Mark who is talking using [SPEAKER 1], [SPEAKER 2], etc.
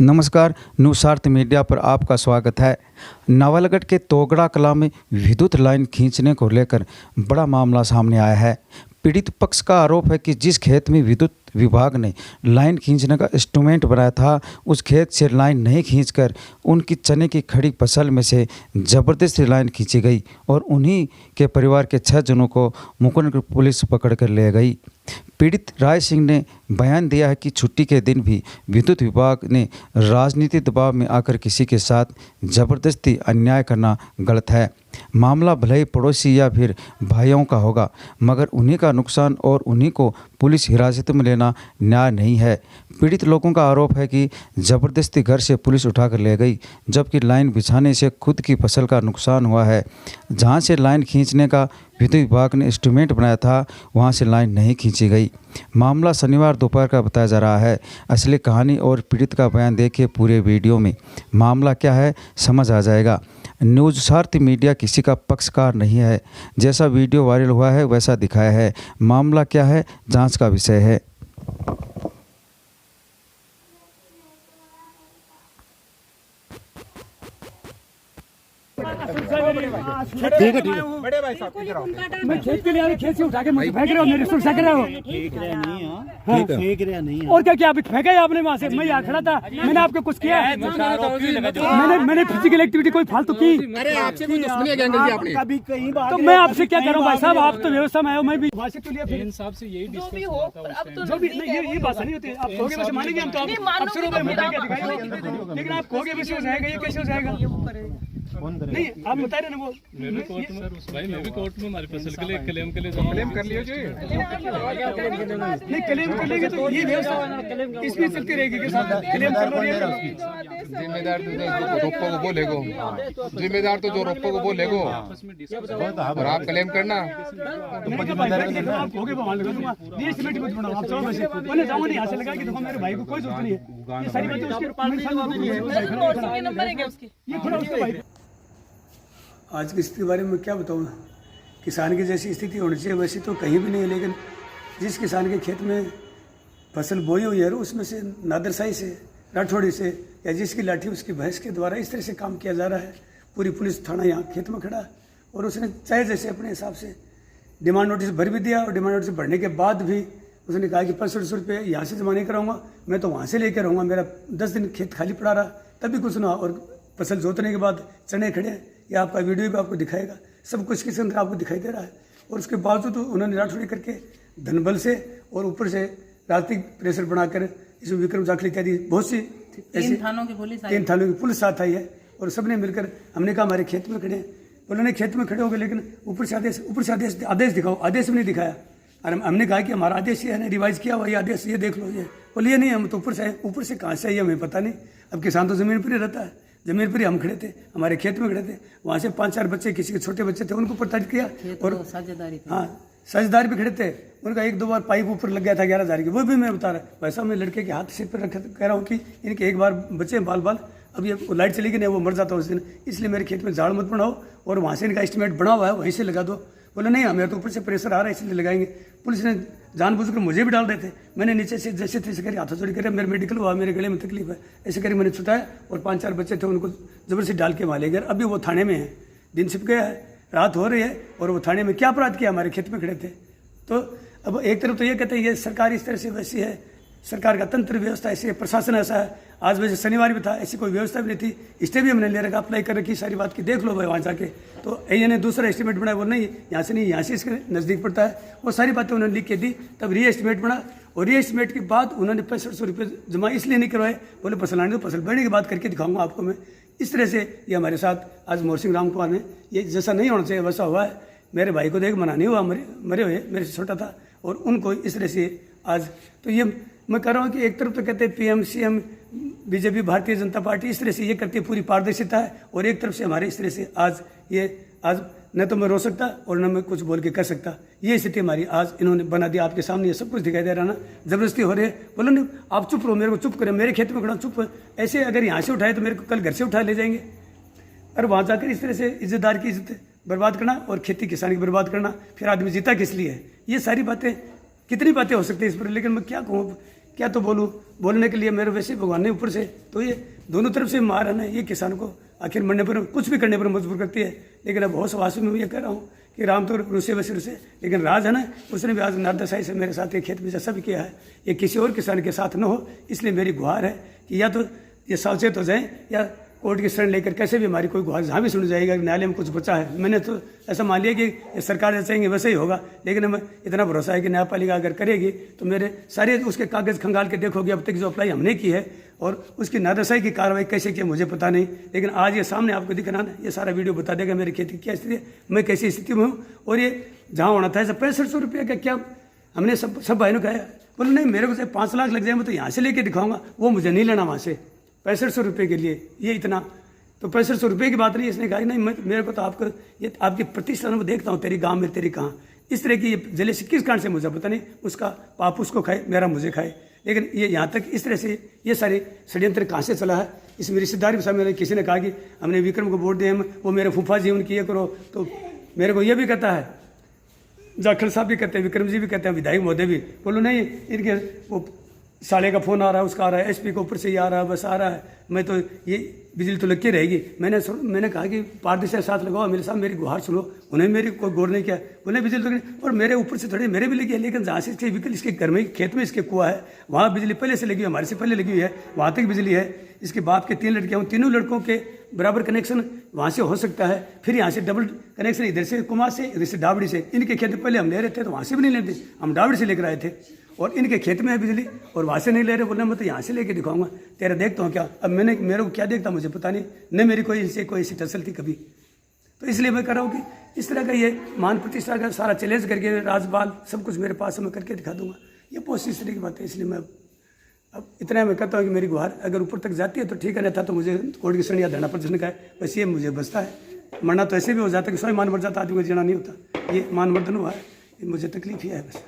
[SPEAKER 1] नमस्कार, news media पर आपका स्वागत है। नवलगढ़ के तोगड़ा कला में विद्युत लाइन खींचने को लेकर बड़ा मामला सामने आया है। पीड़ित पक्ष का आरोप है कि जिस खेत में विद्युत विभाग ने लाइन खींचने का इंस्ट्रूमेंट बनाया था, उस खेत से लाइन नहीं खींचकर उनकी चने की खड़ी फसल में से ज़बरदस्ती लाइन खींची गई और उन्हीं के परिवार के 6 जनों को मुकुंदपुर पुलिस पकड़ कर ले गई। पीड़ित राय सिंह ने बयान दिया है कि छुट्टी के दिन भी विद्युत विभाग ने राजनीतिक दबाव में आकर किसी के साथ ज़बरदस्ती अन्याय करना गलत है। मामला भले ही पड़ोसी या फिर भाइयों का होगा, मगर उन्हीं का नुकसान और उन्हीं को पुलिस हिरासत में लेना न्याय नहीं है। पीड़ित लोगों का आरोप है कि ज़बरदस्ती घर से पुलिस उठाकर ले गई, जबकि लाइन बिछाने से खुद की फसल का नुकसान हुआ है। जहां से लाइन खींचने का विद्युत विभाग ने इंस्ट्रूमेंट बनाया था, वहां से लाइन नहीं खींची गई। मामला शनिवार दोपहर का बताया जा रहा है। असली कहानी और पीड़ित का बयान देखिए पूरे वीडियो में। मामला क्या है समझ आ जाएगा। न्यूज़ मीडिया किसी का पक्षकार नहीं है। जैसा वीडियो वायरल हुआ है वैसा दिखाया है। मामला क्या है जांच का विषय है।
[SPEAKER 2] ठीक है बड़े भाई साहब इधर आओ।
[SPEAKER 3] मैं खेत के लिए खेत से उठा के मुझे फेंक रहे हो, मेरे सुरक्षा कर रहे हो।
[SPEAKER 2] फेंक रहा नहीं है।
[SPEAKER 3] और क्या क्या फेंका है आपने वहाँ से? मैं यहाँ खड़ा था, मैंने आपको कुछ किया? मैंने फिजिकल एक्टिविटी कोई फालतू की?
[SPEAKER 2] अरे आपसे कोई दुश्मनी है क्या आपने? कभी कहीं बात
[SPEAKER 3] तो मैं आपसे क्या करूँ भाई साहब? आप तो व्यवस्था में आए हो, मैं भी भाषिक तो लिया। फिर
[SPEAKER 4] साहब से यही
[SPEAKER 3] जो भी ये भाषा नहीं होती। आप कहोगे वैसे मानेंगे हम तो। आप शुरू में लेकिन आप कहोगे वैसे हो जाएगा, ये कैसे हो जाएगा? नहीं आप बता रहे ना वो।
[SPEAKER 4] मैं भी कोर्ट में भाई, मैं भी कोर्ट में हमारी फसल के लिए क्लेम के लिए क्लेम कर लियो जी।
[SPEAKER 3] नहीं क्लेम कर लेंगे तो ये व्यवस्था इसमें चलती रहेगी के साथ क्लेम कर लो।
[SPEAKER 5] जिम्मेदार तो जो रोपो को बोलेगो, जिम्मेदार तो जो रोपो को बोलेगो और आप क्लेम करना।
[SPEAKER 3] आप कहोगे वहाँ लगा दूंगा, ये एस्टिमेट मत बनाओ आप। चलो वैसे मैंने जाऊंगा नहीं, यहाँ से लगा कि देखो मेरे भाई को कोई जरूरत नहीं है। ये सारी बातें उसके ये थोड़ा उसके भाई। आज की स्थिति के बारे में क्या बताऊँ? किसान की जैसी स्थिति होनी चाहिए वैसी तो कहीं भी नहीं है। लेकिन जिस किसान के खेत में फसल बोई हुई है उसमें से नादरसाई से, राठौड़ी से या जिसकी लाठी उसकी भैंस के द्वारा इस तरह से काम किया जा रहा है। पूरी पुलिस थाना यहाँ खेत में खड़ा है और उसने चाहे जैसे अपने हिसाब से डिमांड नोटिस भर भी दिया और डिमांड नोटिस भरने के बाद भी उसने कहा कि 500 रुपये यहाँ से जमा नहीं कराऊंगा, मैं तो वहाँ से लेकर रहूँगा। मेरा 10 दिन खेत खाली पड़ा रहा तभी कुछ ना। और फसल जोतने के बाद चने खड़े हैं, या आपका वीडियो भी आपको दिखाएगा, सब कुछ किसी अंदर आपको दिखाई दे रहा है। और उसके बावजूद उन्होंने राठौड़ी करके धनबल से और ऊपर से राजनीतिक प्रेशर बनाकर इसमें विक्रम जाखल इत्यादि बहुत सी ऐसी 3 थानों की पुलिस साथ आई है और सबने मिलकर हमने कहा हमारे खेत में खड़े हैं। उन्होंने खेत में खड़े हो गए, लेकिन ऊपर से आदेश दिखाओ। आदेश भी नहीं दिखाया। और हमने कहा कि हमारा आदेश ये है, रिवाइज किया हुआ ये आदेश, ये देख लो। ये बोले ये नहीं, हम तो ऊपर से कहाँ से आइए हमें पता नहीं। अब किसान तो ज़मीन पर ही रहता है, जमीन पर ही हम खड़े थे, हमारे खेत में खड़े थे। वहाँ से 5-4 बच्चे, किसी के छोटे बच्चे थे, उनको प्रताड़ित किया। और हाँ साझेदार भी खड़े थे। उनका 1-2 बार पाइप ऊपर लग गया था 11,000 की, वो भी मैं बता रहा। वैसा मैं लड़के के हाथ सिर पर रख कह रहा हूँ कि इनके एक बार बच्चे बाल अब ये लाइट चली गई नहीं, वो मर जाता उस दिन, इसलिए मेरे खेत में झाड़ मत बनाओ और वहाँ से इनका एस्टिमेट बना हुआ है वहीं से लगा दो। बोले नहीं हमें तो ऊपर से प्रेशर आ रहा है इसलिए लगाएंगे। पुलिस ने जानबूझकर मुझे भी डाल रहे थे। मैंने नीचे से जैसे तैसे करी हाथों चोरी करे, मेरे मेडिकल हुआ, मेरे गले में तकलीफ है, ऐसे करी मैंने छुटाया और 5-4 बच्चे थे उनको जबरदस्ती डाल के वहाँ ले गए। अभी वो थाने में है, दिन छिप गया है, रात हो रही है और वो थाने में क्या अपराध किया? हमारे खेत में खड़े थे। तो अब एक तरफ तो ये कहते हैं ये सरकार इस तरह से वैसी है, सरकार का तंत्र व्यवस्था ऐसी है, प्रशासन ऐसा है। आज वैसे शनिवार भी था, ऐसी कोई व्यवस्था भी नहीं थी। स्टे भी हमने ले रखा, अप्लाई कर रखी सारी बात की, देख लो भाई वहाँ जाके। तो ये ने दूसरा एस्टिमेट बनाया, वो नहीं यहाँ से नहीं, यहाँ से इसके नज़दीक पड़ता है। वो सारी बातें उन्होंने लिख के दी, तब री एस्टिमेट बना। और री एस्टिमेट के बाद उन्होंने 6500 रुपये जमा इसलिए नहीं करवाए, बोले फसल आने दो, फसल बढ़ने की बात करके दिखाऊंगा आपको मैं। इस तरह से ये हमारे साथ आज मोहसिन राम कुमार ने, ये जैसा नहीं होना चाहिए वैसा हुआ है। मेरे भाई को देख मना नहीं हुआ, मरे हुए, मेरे से छोटा था, और उनको इस तरह से आज तो ये मैं कह रहा हूँ कि एक तरफ तो कहते हैं PM CM BJP Bharatiya Janata party इस तरह से ये करती है, पूरी पारदर्शिता है, और एक तरफ से हमारे इस तरह से आज न तो मैं रो सकता और न मैं कुछ बोल के कर सकता। ये स्थिति हमारी आज इन्होंने बना दी। आपके सामने ये सब कुछ दिखाई दे रहा ना, जबरदस्ती हो रही है। बोलो नहीं आप चुप रहो, मेरे को चुप करें, मेरे खेत में खड़ा चुप। ऐसे अगर यहाँ से उठाए तो मेरे को कल घर से उठा ले जाएंगे। और वहाँ जाकर इस तरह से इज्जतदार की इज्जत बर्बाद करना और खेती किसानी की बर्बाद करना, फिर आदमी जीता किस लिए है? ये सारी बातें, कितनी बातें हो सकती है इस पर, लेकिन मैं क्या कहूँ, क्या तो बोलूँ, बोलने के लिए मेरे वैसे भगवान ने ऊपर से, तो ये दोनों तरफ से मार है ना, ये किसान को आखिर मरने पर कुछ भी करने पर मजबूर करती है। लेकिन अब बहुत सवास में ये कह रहा हूँ कि राम तो रुसे वैसे रुसे, लेकिन राज है ना, उसने भी आज नारदशाही से मेरे साथ ये खेत में जैसा भी किया है, ये किसी और किसान के साथ न हो। इसलिए मेरी गुहार है कि या तो ये सावचेत हो जाए या कोर्ट की शरण लेकर कैसे भी हमारी कोई गुहार जहाँ भी सुन जाएगा, न्यायालय में कुछ बचा है। मैंने तो ऐसा मान लिया कि ये सरकार जैसे चाहेंगे वैसे ही होगा, लेकिन हमें इतना भरोसा है कि न्यायपालिका अगर करेगी तो मेरे सारे उसके कागज खंगाल के देखोगे अब तक जो अप्लाई हमने की है और उसकी नारदशाही की कार्रवाई कैसे की मुझे पता नहीं, लेकिन आज ये सामने आपको दिख रहा है, ये सारा वीडियो बता देगा मेरी खेती की क्या स्थिति है, मैं कैसी स्थिति में हूँ। और ये जहाँ होना था 6500 रुपये का क्या हमने सब भाइयों को कहा, बोले नहीं मेरे को 5 लाख लग जाए, मैं तो यहाँ से लेके दिखाऊंगा, वो मुझे नहीं लेना वहाँ से 6500 रुपये के लिए, ये इतना तो 6500 रुपये की बात नहीं। इसने कहा नहीं मेरे को तो आपको ये आपकी प्रतिष्ठा में देखता हूँ, तेरी गाँव में तेरी कहाँ, इस तरह की ये जलेसी किस कारण से मुझे पता नहीं, उसका पाप उसको खाए मेरा मुझे खाए। लेकिन ये यहाँ तक इस तरह से ये सारे षड्यंत्र कहाँ से चला है, इस मेरी रिश्तेदारी में मेरे किसी ने कहा कि हमने विक्रम को वोट दिए, वो मेरे फूफा जी उनकी ये करो, तो मेरे को ये भी कहता है, जाखड़ साहब भी कहते हैं, विक्रम जी भी कहते हैं, विधायक महोदय भी, बोलो नहीं इनके वो साले का फ़ोन आ रहा है, उसका आ रहा है, एसपी के ऊपर से ही आ रहा है, बस आ रहा है, मैं तो ये बिजली तो लग के रहेगी। मैंने कहा कि पारदर्शी साथ लगाओ, मेरे साथ मेरी गुहार सुनो, उन्हें मेरी कोई गौर नहीं किया, बोले बिजली तो नहीं, और मेरे ऊपर से थोड़ी मेरे भी लगी है, लेकिन जहाँ से इसके व्हीकल इसके घर में खेत में इसके कुआ है वहाँ बिजली पहले से लगी हुई, हमारे से पहले लगी हुई है, वहाँ तक बिजली है। इसके बाप के 3 लड़कियाँ हूँ, तीनों लड़कों के बराबर कनेक्शन वहाँ से हो सकता है, फिर यहाँ से डबल कनेक्शन इधर से कुमार से, इधर से डाबड़ी से। इनके खेत पहले हम ले रहे थे तो वहाँ से भी नहीं लेते, हम डाबड़ी से लेकर आए थे, और इनके खेत में है बिजली और वहाँ से नहीं ले रहे, बोलना मैं तो यहाँ से लेके दिखाऊंगा, तेरा देखता हूँ क्या। अब मेरे को क्या देखता मुझे पता नहीं, न मेरी कोई इनसे कोई ऐसी टसल थी कभी, तो इसलिए मैं कर रहा हूँ कि इस तरह का ये मान प्रतिष्ठा का सारा चैलेंज करके राजबाल सब कुछ मेरे पास मैं करके दिखा दूंगा, ये बहुत इस तरह की बात है। इसलिए मैं अब इतना मैं कहता हूँ कि मेरी गुहार अगर ऊपर तक जाती है तो ठीक है, नहीं था तो मुझे कोर्ट की शरण या धरना प्रदर्शन का है, बस ये मुझे बचता है। मरना तो ऐसे भी हो जाता है कि स्वयं मान मर जाता, आदमी को जीना नहीं होता, ये मान मर्दन हुआ है, ये मुझे तकलीफ ही है बस।